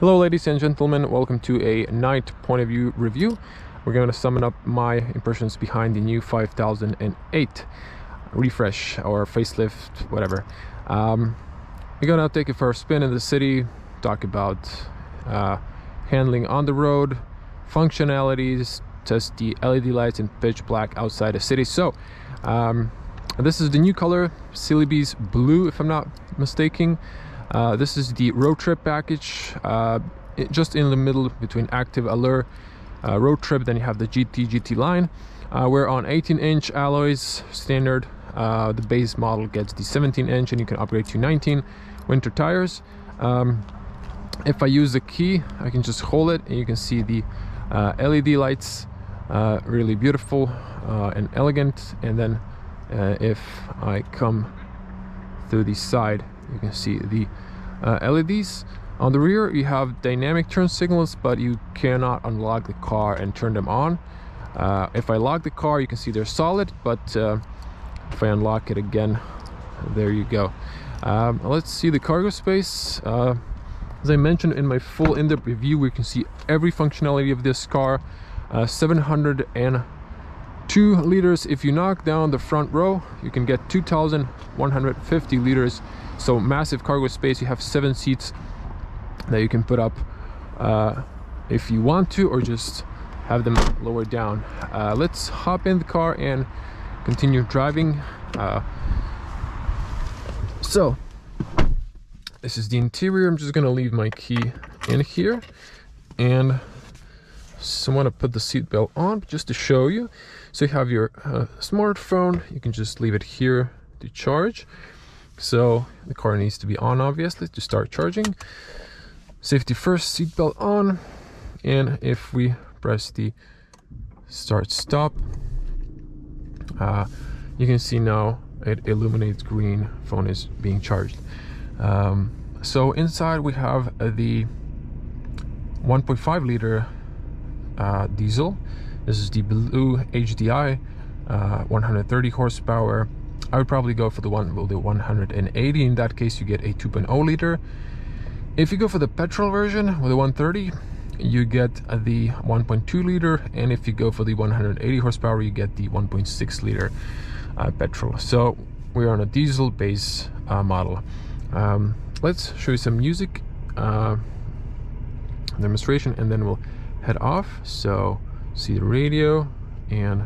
Hello ladies and gentlemen, welcome to a night point of view review. We're going to sum up my impressions behind the new 5008 refresh or facelift, whatever. We're going to take it for a spin in the city, talk about handling on the road, functionalities, test the LED lights in pitch black outside the city. So this is the new color, Celebes blue if I'm not mistaken. This is the road trip package, just in the middle between active, allure, road trip. Then you have the GT line. We're on 18-inch alloys standard. The base model gets the 17-inch and you can upgrade to 19 winter tires. If I use the key, I can just hold it and you can see the LED lights, really beautiful and elegant. And then if I come through the side, you can see the LEDs. On the rear you have dynamic turn signals, but you cannot unlock the car and turn them on. If I lock the car, you can see they're solid, but if I unlock it again, there you go. Let's see the cargo space. As I mentioned in my full in-depth review, we can see every functionality of this car. 702 liters. If you knock down the front row, you can get 2,150 liters. So massive cargo space. You have 7 seats that you can put up if you want to, or just have them lowered down. Let's hop in the car and continue driving. So this is the interior. I'm just gonna leave my key in here, and so I want to put the seatbelt on just to show you. So you have your smartphone. You can just leave it here to charge. So the car needs to be on, obviously, to start charging. Safety first, seatbelt on. And if we press the start stop, you can see now it illuminates green. Phone is being charged. So inside we have the 1.5 liter diesel. This is the BlueHDi, 130 horsepower. I would probably go for the one with the 180. In that case, you get a 2.0 liter. If you go for the petrol version with the 130, you get the 1.2 liter, and if you go for the 180 horsepower, you get the 1.6 liter petrol. So we're on a diesel base model. Let's show you some music demonstration, and then we'll head off. So see the radio and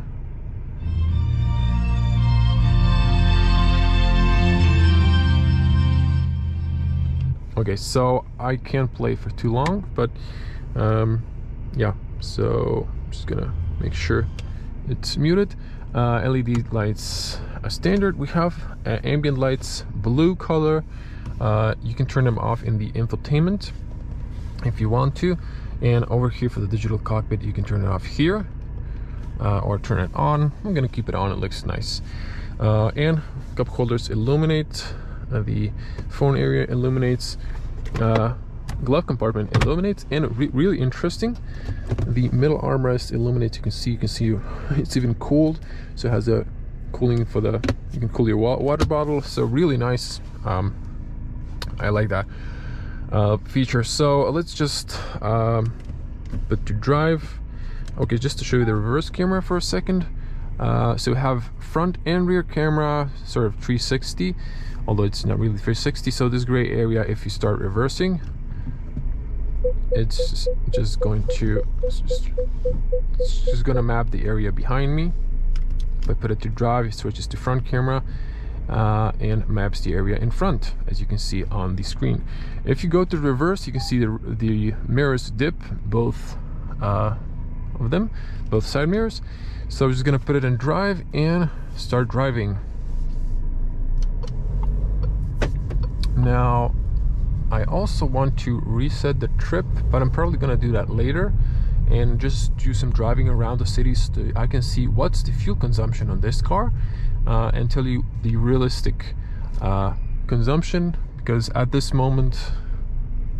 okay, so I can't play for too long, but yeah, so I'm just gonna make sure it's muted. LED lights standard. We have ambient lights, blue color. You can turn them off in the infotainment if you want to, and over here for the digital cockpit you can turn it off here or turn it on. I'm gonna keep it on, it looks nice. And cup holders illuminate, the phone area illuminates, glove compartment illuminates, and really interesting, the middle armrest illuminates. You can see it's even cooled, so it has a cooling for the, you can cool your water bottle. So really nice. I like that feature. So let's just put to drive. Okay, just to show you the reverse camera for a second. So we have front and rear camera, sort of 360, although it's not really 360. So this gray area, if you start reversing, it's just going to map the area behind me. If I put it to drive, it switches to front camera and maps the area in front, as you can see on the screen. If you go to reverse, you can see the mirrors dip, both of them, both side mirrors. So I'm just gonna put it in drive and start driving. Now I also want to reset the trip, but I'm probably gonna do that later and just do some driving around the city so I can see what's the fuel consumption on this car and tell you the realistic consumption, because at this moment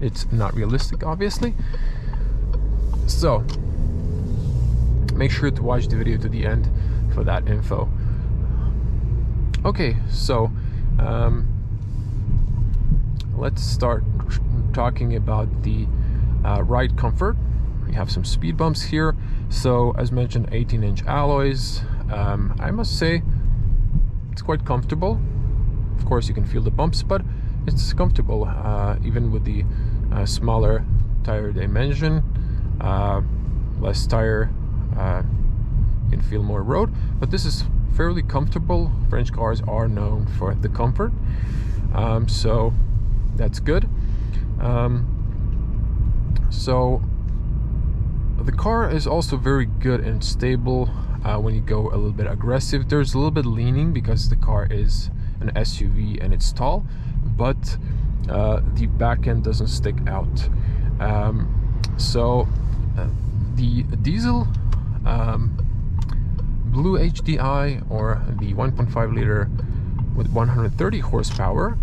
it's not realistic, obviously. So make sure to watch the video to the end for that info. Okay, so let's start talking about the ride comfort. We have some speed bumps here. So as mentioned, 18-inch alloys. I must say it's quite comfortable. Of course, you can feel the bumps, but it's comfortable even with the smaller tire dimension. Less tire, you can feel more road, but this is fairly comfortable. French cars are known for the comfort, so that's good. So the car is also very good and stable when you go a little bit aggressive. There's a little bit leaning because the car is an SUV and it's tall, but the back end doesn't stick out. The diesel BlueHDi, or the 1.5 liter with 130 horsepower,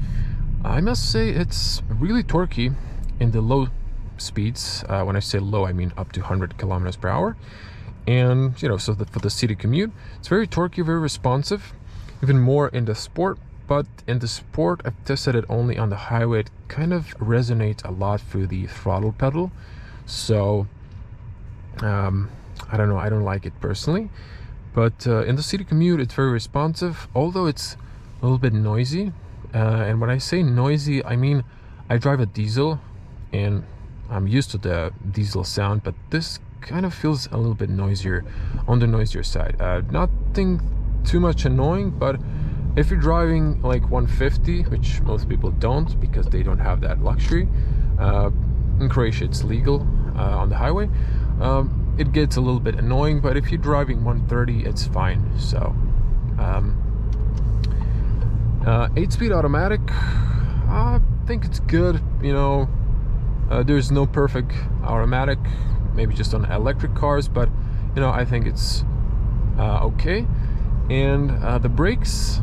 I must say it's really torquey in the low speeds. When I say low, I mean up to 100 kilometers per hour. And you know, so that for the city commute, it's very torquey, very responsive, even more in the sport. But in the sport, I've tested it only on the highway. It kind of resonates a lot through the throttle pedal. So I don't know, I don't like it personally. But in the city commute, it's very responsive, although it's a little bit noisy. And when I say noisy, I mean I drive a diesel and I'm used to the diesel sound, but this kind of feels a little bit noisier, on the noisier side. Nothing too much annoying, but if you're driving like 150, which most people don't because they don't have that luxury, in Croatia it's legal on the highway, it gets a little bit annoying. But if you're driving 130, it's fine. So 8-speed automatic, I think it's good. You know, there's no perfect automatic, maybe just on electric cars, but you know, I think it's okay. And the brakes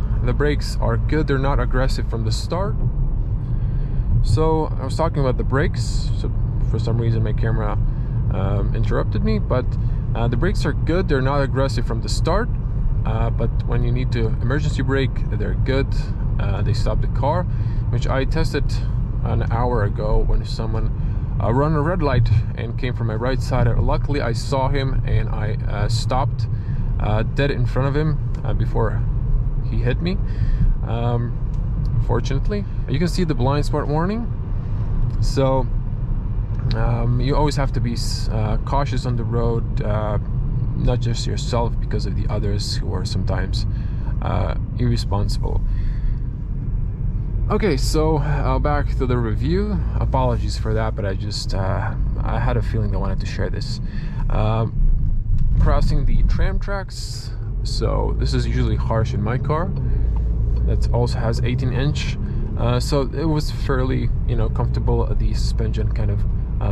are good. They're not aggressive from the start. So I was talking about the brakes, so for some reason my camera interrupted me, but the brakes are good. They're not aggressive from the start, but when you need to emergency brake, they're good. They stop the car, which I tested an hour ago when someone run a red light and came from my right side. Luckily I saw him and I stopped dead in front of him before he hit me. Fortunately, you can see the blind spot warning. So you always have to be cautious on the road, not just yourself, because of the others who are sometimes irresponsible. Okay, so back to the review. Apologies for that, but I just I had a feeling I wanted to share this. Crossing the tram tracks. So this is usually harsh in my car. That also has 18-inch. So it was fairly, you know, comfortable. The suspension kind of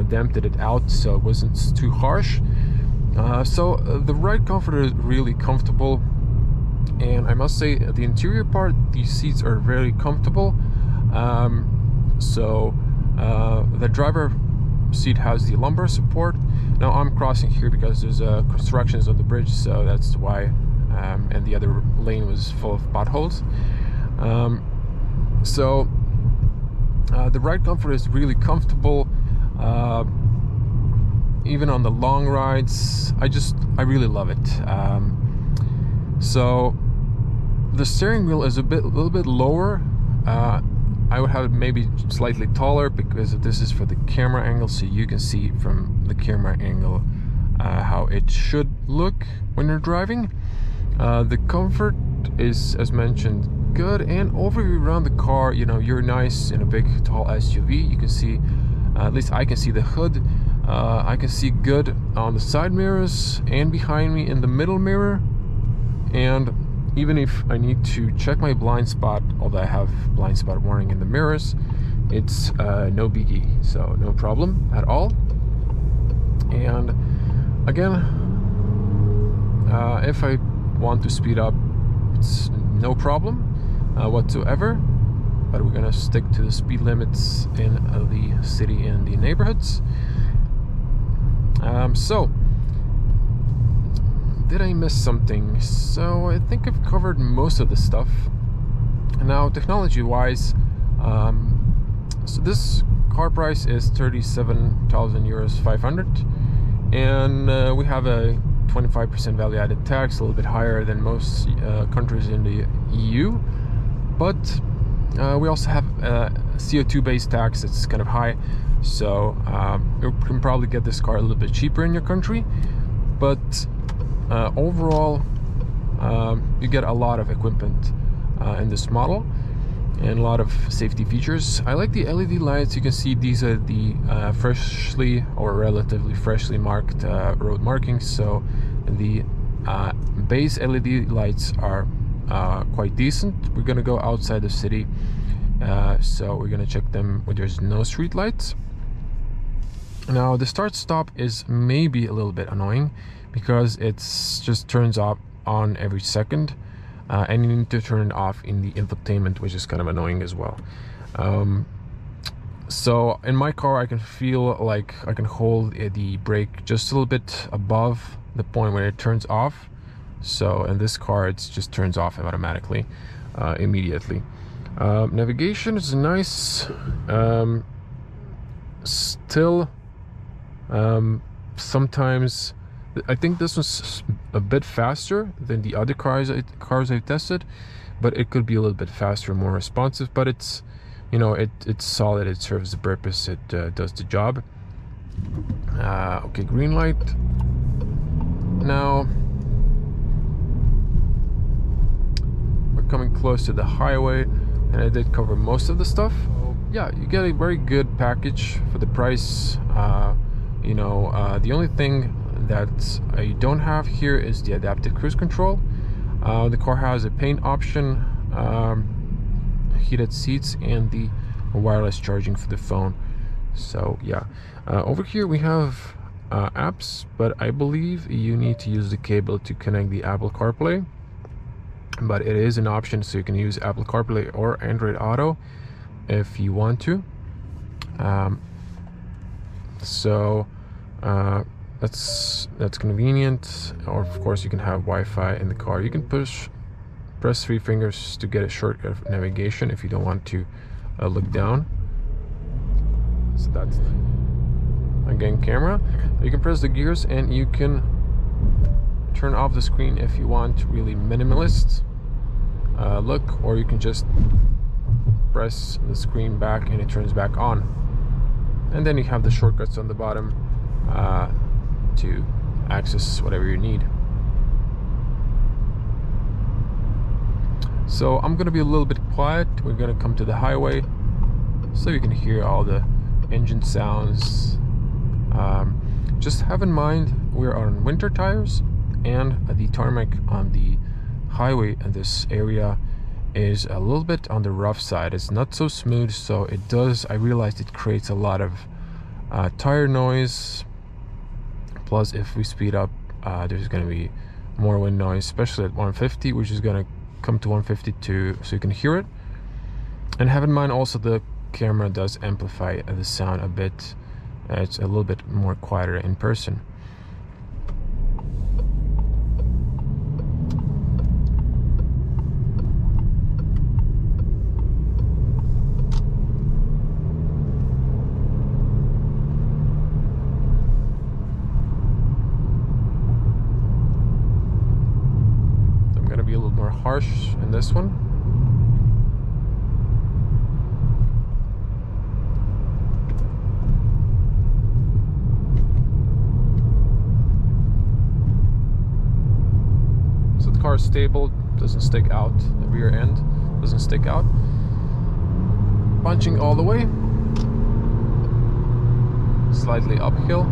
damped it out, so it wasn't too harsh. So the ride comfort is really comfortable, and I must say the interior part, these seats are very comfortable. The driver seat has the lumbar support. Now I'm crossing here because there's constructions on the bridge, so that's why, and the other lane was full of potholes. The ride comfort is really comfortable. Even on the long rides, I really love it. So the steering wheel is a little bit lower. I would have it maybe slightly taller because this is for the camera angle, so you can see from the camera angle how it should look when you're driving. The comfort is, as mentioned, good, and overview around the car, you know, you're nice in a big tall SUV. You can see, at least I can see the hood. I can see good on the side mirrors and behind me in the middle mirror. And even if I need to check my blind spot, although I have blind spot warning in the mirrors, it's no biggie, so no problem at all. And again, if I want to speed up, it's no problem whatsoever, but we're gonna stick to the speed limits in the city and the neighborhoods. So did I miss something? So I think I've covered most of the stuff. Now, technology wise, so this car price is 37,000 euros 500, and we have a 25% value added tax, a little bit higher than most countries in the EU, but we also have a CO2 based tax that's kind of high, so you can probably get this car a little bit cheaper in your country, but overall you get a lot of equipment in this model and a lot of safety features. I like the LED lights. You can see these are the freshly or relatively freshly marked road markings, so the base LED lights are quite decent. We're gonna go outside the city, so we're gonna check them when there's no street lights. Now the start stop is maybe a little bit annoying because it's just turns off on every second, and you need to turn it off in the infotainment, which is kind of annoying as well. So in my car I can feel like I can hold the brake just a little bit above the point where it turns off. So in this car it just turns off automatically immediately. Navigation is nice. Still sometimes I think this was a bit faster than the other cars I've tested, but it could be a little bit faster, more responsive, but it's, you know, it's solid, it serves the purpose, it does the job. Okay, green light. Now we're coming close to the highway, and I did cover most of the stuff. Yeah, you get a very good package for the price. You know, the only thing that I don't have here is the adaptive cruise control. The car has a paint option, heated seats, and the wireless charging for the phone. So yeah, over here we have apps, but I believe you need to use the cable to connect the Apple CarPlay, but it is an option, so you can use Apple CarPlay or Android Auto if you want to. That's convenient. Or of course you can have Wi-Fi in the car. You can press 3 fingers to get a shortcut of navigation if you don't want to look down. So that's again camera. You can press the gears and you can turn off the screen if you want really minimalist look, or you can just press the screen back and it turns back on. And then you have the shortcuts on the bottom to access whatever you need. So I'm gonna be a little bit quiet. We're gonna come to the highway so you can hear all the engine sounds. Just have in mind we're on winter tires, and the tarmac on the highway in this area is a little bit on the rough side. It's not so smooth, so it does, I realized it creates a lot of tire noise. Plus if we speed up, there's going to be more wind noise, especially at 150, which is going to come to 152 so you can hear it. And have in mind also the camera does amplify the sound a bit. It's a little bit more quieter in person. Be a little more harsh in this one. So the car is stable, doesn't stick out, the rear end doesn't stick out. Punching all the way, slightly uphill.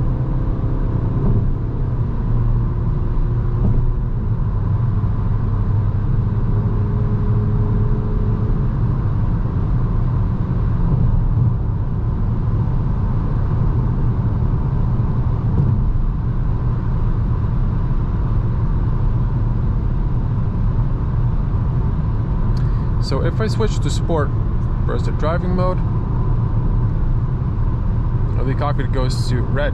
So if I switch to sport, press the driving mode, the cockpit goes to red.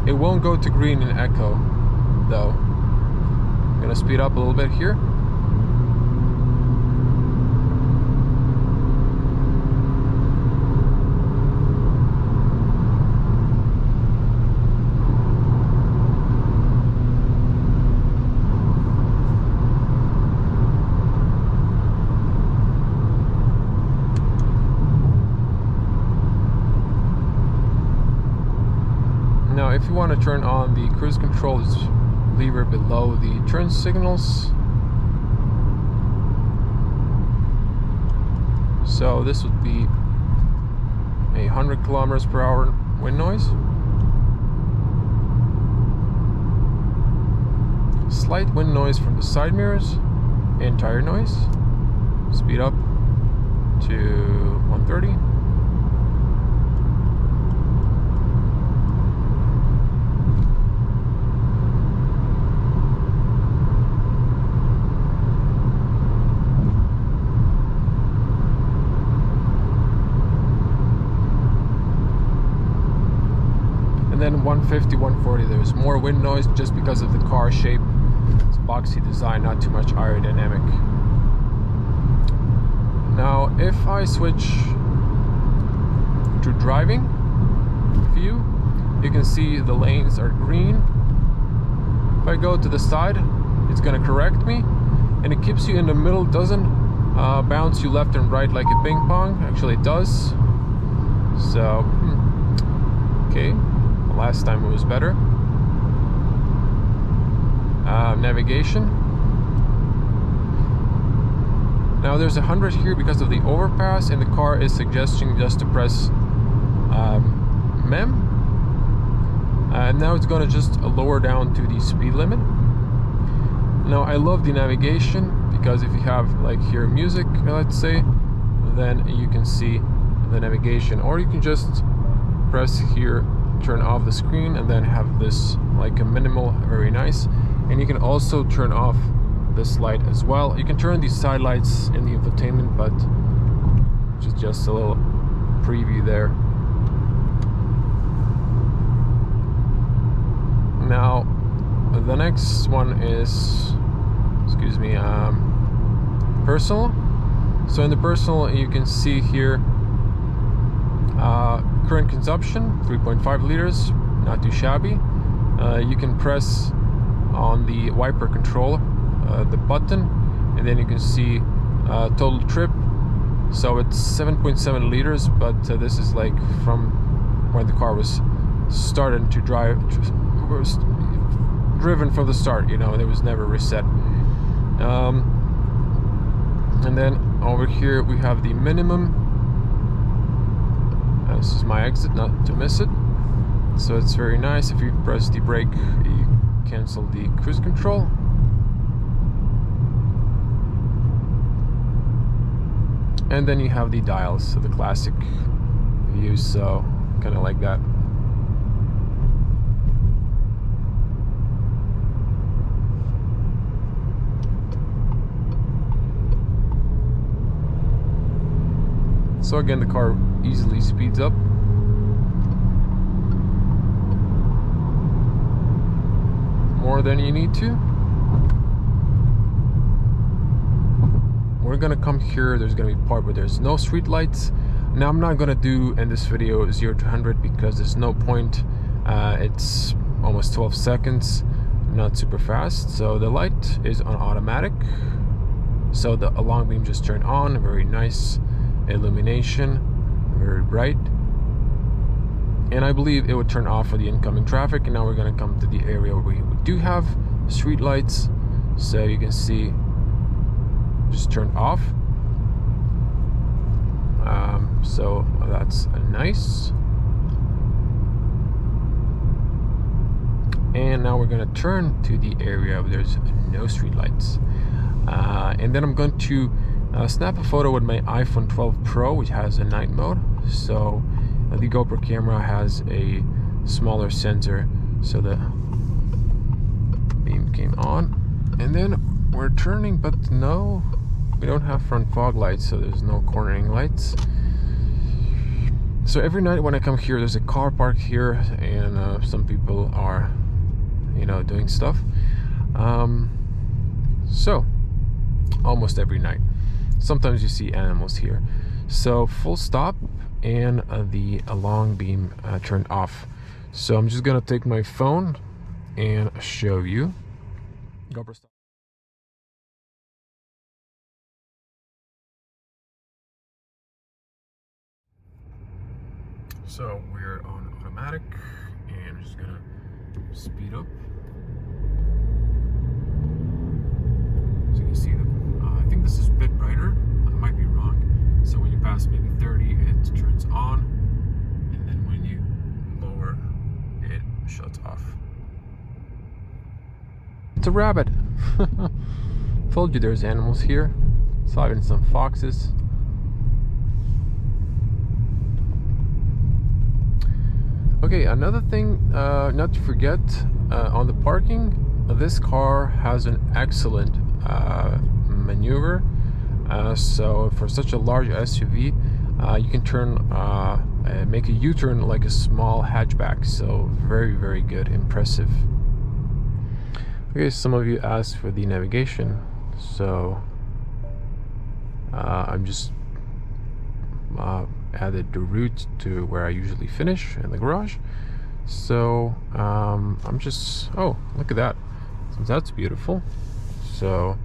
It won't go to green in echo though. I'm gonna speed up a little bit here. if you want to turn on the cruise control, it's lever below the turn signals. So this would be 100 kilometers per hour wind noise. Slight wind noise from the side mirrors and tire noise. Speed up to 130. And then 150, 140, there's more wind noise just because of the car shape. It's boxy design, not too much aerodynamic. Now, if I switch to driving view, you can see the lanes are green. If I go to the side, it's gonna correct me, and it keeps you in the middle, doesn't bounce you left and right like a ping pong. Actually, it does. So, okay. Last time it was better. Navigation. Now there's 100 here because of the overpass, and the car is suggesting just to press MEM. And now it's going to just lower down to the speed limit. Now I love the navigation because if you have like here music, let's say, then you can see the navigation, or you can just press here, turn off the screen, and then have this like a minimal, very nice. And you can also turn off this light as well. You can turn these side lights in the infotainment, but just a little preview there. Now the next one is, excuse me, personal. So in the personal, you can see here current consumption 3.5 liters, not too shabby. You can press on the wiper control the button, and then you can see total trip. So it's 7.7 liters, but this is like from when the car was started to drive, was driven from the start, you know, it was never reset. And then over here we have the minimum. This is my exit, not to miss it. So it's very nice. If you press the brake, you cancel the cruise control. And then you have the dials, so the classic view, so kind of like that. So again, the car easily speeds up. More than you need to. We're gonna come here, there's gonna be a part where there's no street lights. Now I'm not gonna do in this video 0 to 100 because there's no point. It's almost 12 seconds, not super fast. So the light is on automatic. So the long beam just turned on, very nice illumination, very bright. And I believe it would turn off for the incoming traffic. And now we're gonna come to the area where we do have street lights. So you can see just turned off. So that's nice. And now we're gonna turn to the area where there's no street lights. And then I'm going to snap a photo with my iPhone 12 Pro, which has a night mode. So the GoPro camera has a smaller sensor, so the beam came on. And then we're turning, but no, we don't have front fog lights, so there's no cornering lights. So every night when I come here, there's a car parked here, and some people are, you know, doing stuff. So almost every night. Sometimes you see animals here. So full stop, and the long beam turned off. So I'm just gonna take my phone and show you. GoPro stop. So we're on automatic, And I'm just gonna speed up. So you can see that I think this is a bit brighter. I might be wrong. So when you pass maybe 30, it turns on, and then when you lower, it shuts off. It's a rabbit. Told you there's animals here. Saw even some foxes. Okay, another thing not to forget, on the parking, this car has an excellent maneuver. So for such a large SUV, you can turn, make a U-turn like a small hatchback. So very, very good, impressive. Okay, some of you asked for the navigation, so I'm just added the route to where I usually finish in the garage. So I'm just, oh, look at that, that's beautiful. So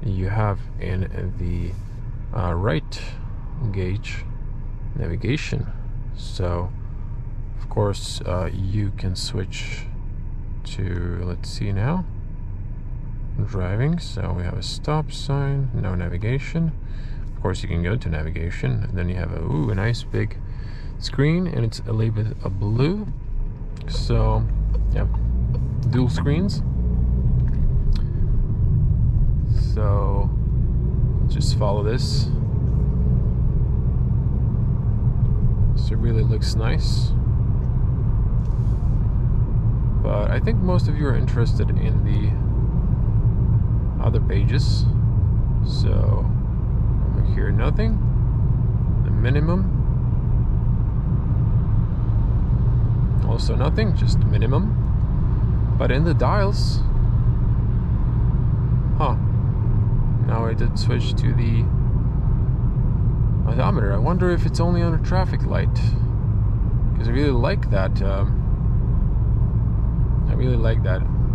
you have in the right gauge navigation, so of course you can switch to, let's see now, driving. So we have a stop sign, no navigation. Of course you can go to navigation, and then you have a nice big screen, and it's a little bit of blue. So you have dual screens. So just follow this. So it really looks nice. But I think most of you are interested in the other pages. So over here, nothing. The minimum. Also nothing, just minimum. But in the dials, now I did switch to the odometer. I wonder if it's only on a traffic light, because I really like that.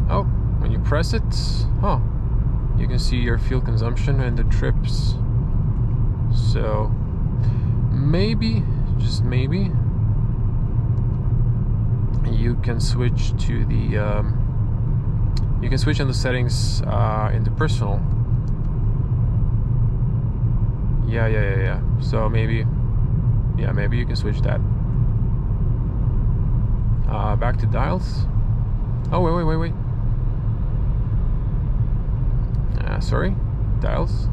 Oh, when you press it, you can see your fuel consumption and the trips. So maybe, just maybe, you can switch to the you can switch on the settings in the personal. Yeah. So maybe you can switch that. Back to dials. Oh, wait. Sorry, dials.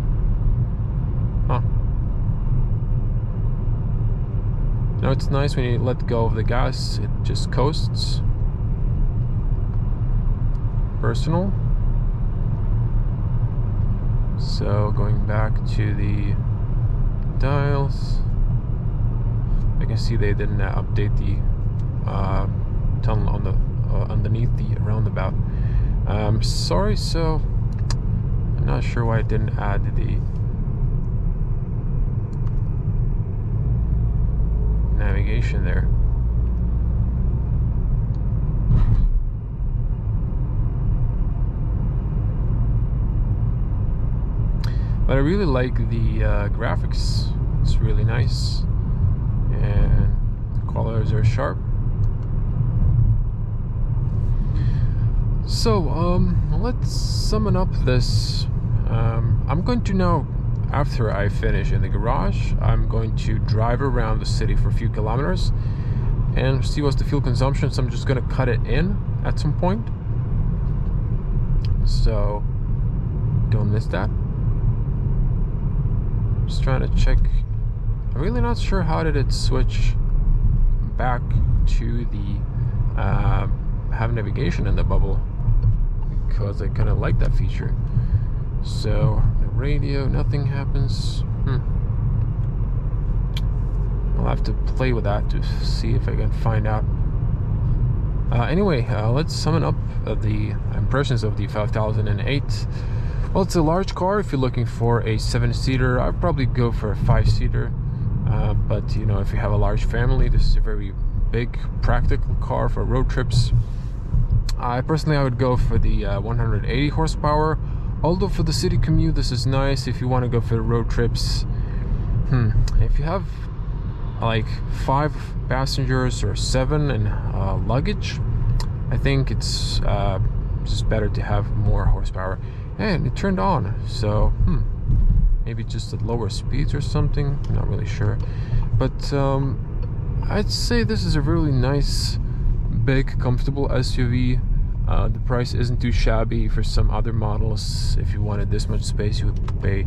Now it's nice when you let go of the gas, it just coasts. Personal. So going back to the dials, I can see they didn't update the tunnel on the underneath the roundabout. Sorry, so I'm not sure why I didn't add the navigation there. But I really like the graphics. It's really nice, and the colors are sharp. So let's summon up this. I'm going to now, after I finish in the garage, I'm going to drive around the city for a few kilometers and see what's the fuel consumption. So I'm just going to cut it in at some point, so don't miss that. Just trying to check. I'm really not sure how did it switch back to the have navigation in the bubble, because I kind of like that feature. So the radio, nothing happens. I'll have to play with that to see if I can find out. Anyway, let's summon up the impressions of the 5008. Well, it's a large car. If you're looking for a 7-seater, I'd probably go for a 5-seater. But you know, if you have a large family, this is a very big, practical car for road trips. I would go for the 180 horsepower. Although for the city commute, this is nice if you want to go for road trips. If you have like 5 passengers or 7 and luggage, I think it's just better to have more horsepower. And it turned on, so maybe just at lower speeds or something, I'm not really sure. But I'd say this is a really nice, big, comfortable SUV. The price isn't too shabby for some other models. If you wanted this much space, you would pay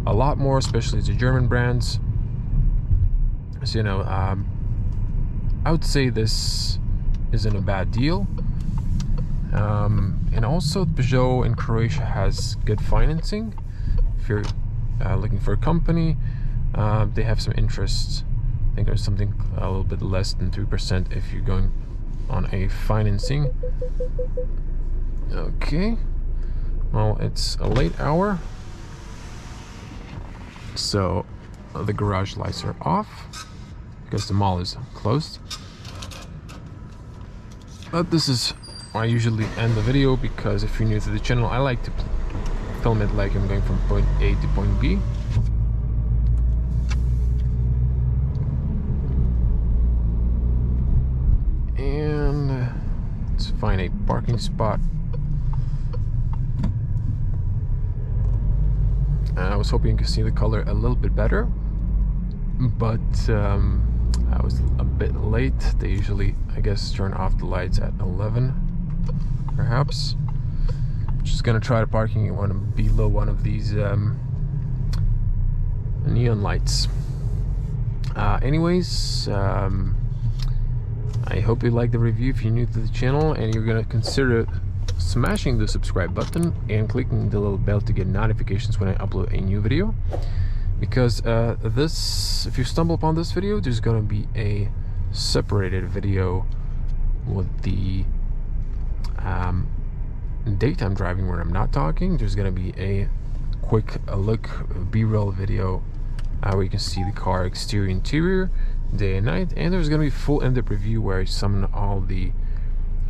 a lot more, especially the German brands. So, you know, I would say this isn't a bad deal. And also Peugeot in Croatia has good financing. If you're looking for a company, they have some interest. I think there's something a little bit less than 3% if you're going on a financing. Okay, well, it's a late hour, so the garage lights are off because the mall is closed. But this is where I usually end the video, because if you're new to the channel, I like to film it like I'm going from point A to point B. And let's find a parking spot. I was hoping you could see the color a little bit better, but I was a bit late. They usually, I guess, turn off the lights at 11, perhaps. Just gonna try to parking below one of these neon lights. Anyways, I hope you liked the review. If you're new to the channel and you're gonna consider smashing the subscribe button and clicking the little bell to get notifications when I upload a new video, because if you stumble upon this video, there's gonna be a separated video with the daytime driving where I'm not talking. There's gonna be a quick look B-roll video where you can see the car exterior, interior, day and night, and there's gonna be full in-depth review where I summon all the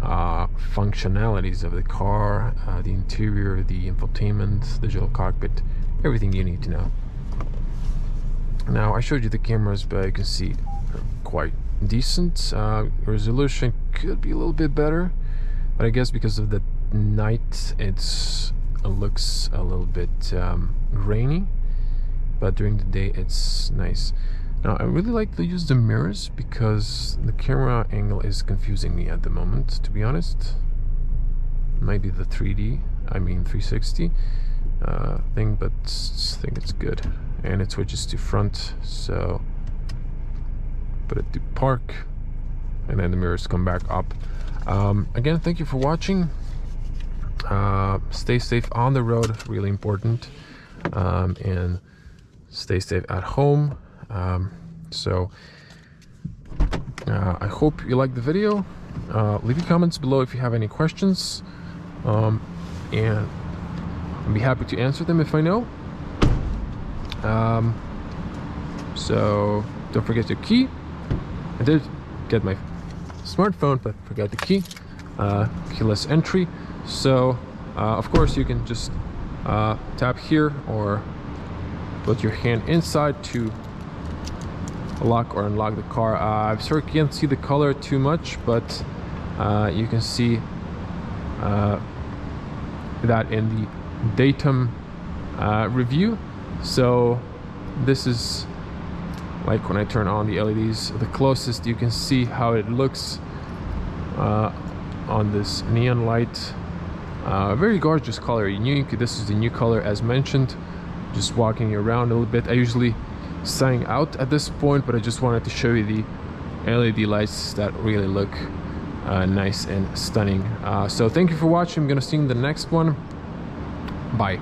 functionalities of the car, the interior, the infotainment, digital cockpit, everything you need to know. Now, I showed you the cameras, but you can see they're quite decent. Resolution could be a little bit better, but I guess because of the night it looks a little bit grainy, but during the day it's nice. Now, I really like to use the mirrors because the camera angle is confusing me at the moment, to be honest. Maybe the 360 thing, but I think it's good. And it switches to front, so put it to park, and then the mirrors come back up. Again, thank you for watching. Stay safe on the road, really important, and stay safe at home. I hope you liked the video. Leave your comments below if you have any questions, and I'll be happy to answer them if I know. So don't forget your key. I did get my smartphone, but forgot the key. Keyless entry. So of course you can just tap here or put your hand inside to lock or unlock the car. I'm sorry you can't see the color too much, but you can see that in the datum review. So this is like when I turn on the LEDs, the closest you can see how it looks on this neon light. Very gorgeous color, unique. This is the new color as mentioned. Just walking around a little bit. I usually sign out at this point, but I just wanted to show you the LED lights that really look nice and stunning. So thank you for watching. I'm gonna see you in the next one. Bye.